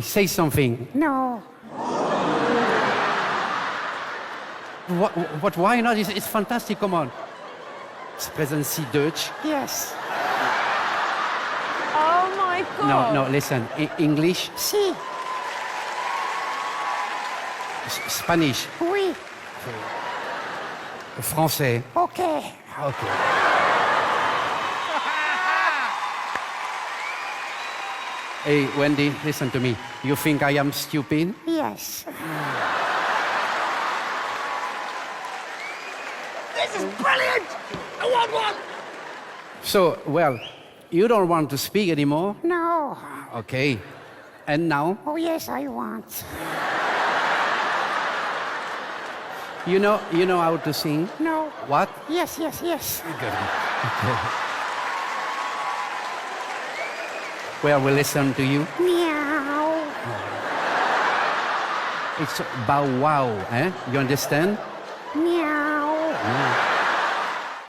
Say something. No. What? Why not? It's fantastic. Come on. Sprechen Sie Deutsch? Yes. Oh my God. No, listen. English, Si. Spanish, Oui. français. Okay. Okay. Hey, Wendy, listen to me. You think I am stupid? Yes. This is brilliant! I want one! So, well, you don't want to speak anymore? No. Okay. And now? Oh, yes, I want. You know how to sing? No. What? Yes. Well, we listen to you. Meow. It's bow wow, eh? You understand? Meow.